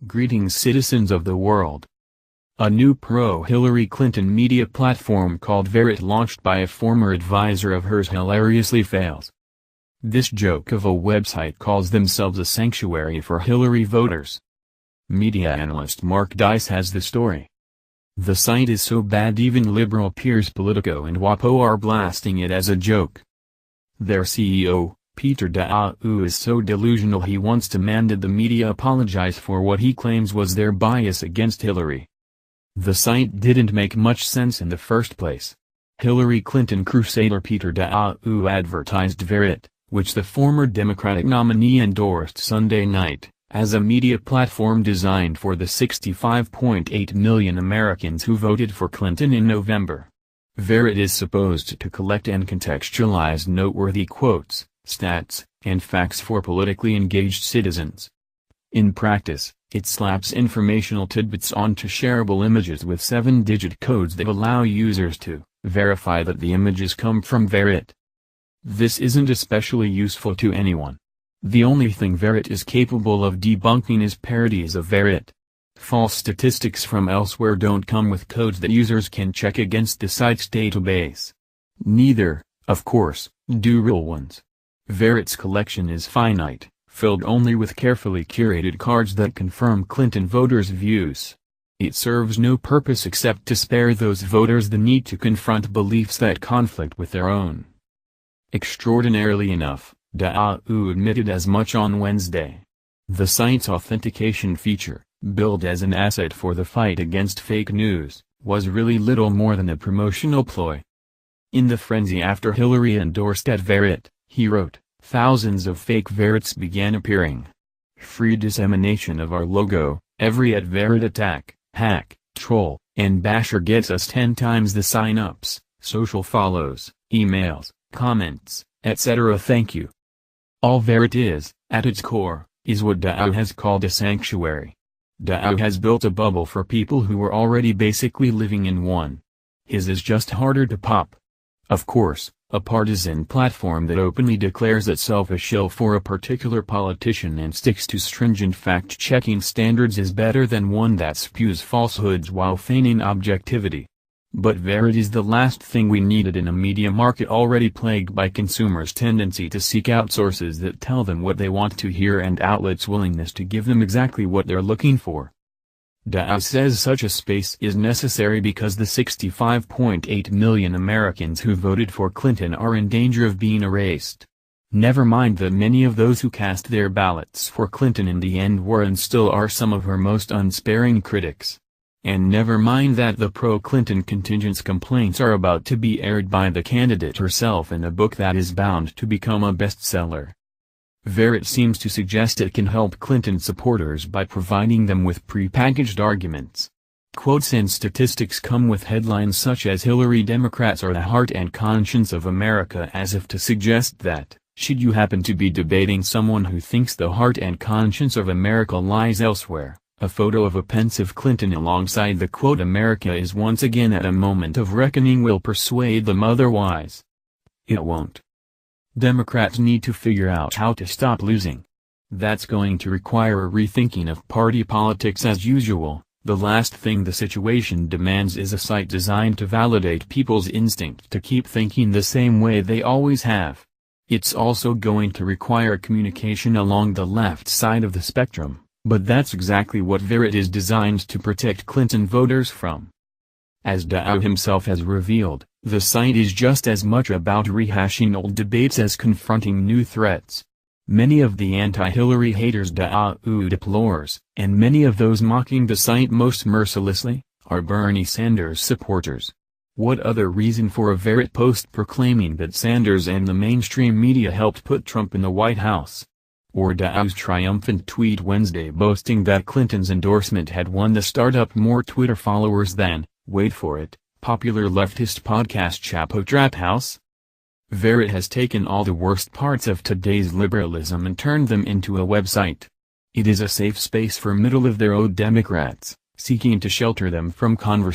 Greetings, citizens of the world. A new pro-Hillary Clinton media platform called Verrit, launched by a former advisor of hers, hilariously fails. This joke of a website calls themselves a sanctuary for Hillary voters. Media analyst Mark Dice has the story. The site is so bad even liberal peers Politico and Wapo are blasting it as a joke. Their CEO, Peter Daou, is so delusional he once demanded the media apologize for what he claims was their bias against Hillary. The site didn't make much sense in the first place. Hillary Clinton crusader Peter Daou advertised Verrit, which the former Democratic nominee endorsed Sunday night, as a media platform designed for the 65.8 million Americans who voted for Clinton in November. Verrit is supposed to collect and contextualize noteworthy quotes, stats, and facts for politically engaged citizens. In practice, it slaps informational tidbits onto shareable images with 7-digit codes that allow users to verify that the images come from Verrit. This isn't especially useful to anyone. The only thing Verrit is capable of debunking is parodies of Verrit. False statistics from elsewhere don't come with codes that users can check against the site's database. Neither, of course, do real ones. Verrit's collection is finite, filled only with carefully curated cards that confirm Clinton voters' views. It serves no purpose except to spare those voters the need to confront beliefs that conflict with their own. Extraordinarily enough, Daou admitted as much on Wednesday. The site's authentication feature, billed as an asset for the fight against fake news, was really little more than a promotional ploy. In the frenzy after Hillary endorsed at Verrit, he wrote, "Thousands of fake Verrits began appearing. Free dissemination of our logo, every @Verrit attack, hack, troll, and basher gets us 10 times the sign-ups, social follows, emails, comments, etc. Thank you." All Verrit is, at its core, is what Daou has called a sanctuary. Daou has built a bubble for people who were already basically living in one. His is just harder to pop. Of course, a partisan platform that openly declares itself a shill for a particular politician and sticks to stringent fact-checking standards is better than one that spews falsehoods while feigning objectivity. But Verrit is the last thing we needed in a media market already plagued by consumers' tendency to seek out sources that tell them what they want to hear and outlets' willingness to give them exactly what they're looking for. Daou says such a space is necessary because the 65.8 million Americans who voted for Clinton are in danger of being erased. Never mind that many of those who cast their ballots for Clinton in the end were and still are some of her most unsparing critics. And never mind that the pro-Clinton contingent's complaints are about to be aired by the candidate herself in a book that is bound to become a bestseller. Verrit seems to suggest it can help Clinton supporters by providing them with prepackaged arguments. Quotes and statistics come with headlines such as "Hillary Democrats are the heart and conscience of America," as if to suggest that, should you happen to be debating someone who thinks the heart and conscience of America lies elsewhere, a photo of a pensive Clinton alongside the quote "America is once again at a moment of reckoning" will persuade them otherwise. It won't. Democrats need to figure out how to stop losing. That's going to require a rethinking of party politics as usual. The last thing the situation demands is a site designed to validate people's instinct to keep thinking the same way they always have. It's also going to require communication along the left side of the spectrum, but that's exactly what Verrit is designed to protect Clinton voters from. As Daou himself has revealed, the site is just as much about rehashing old debates as confronting new threats. Many of the anti-Hillary haters Daou deplores, and many of those mocking the site most mercilessly, are Bernie Sanders supporters. What other reason for a Verrit post proclaiming that Sanders and the mainstream media helped put Trump in the White House? Or Daou's triumphant tweet Wednesday boasting that Clinton's endorsement had won the startup more Twitter followers than, wait for it, popular leftist podcast Chapo Trap House? Verrit has taken all the worst parts of today's liberalism and turned them into a website. It is a safe space for middle-of-the-road Democrats, seeking to shelter them from conversation.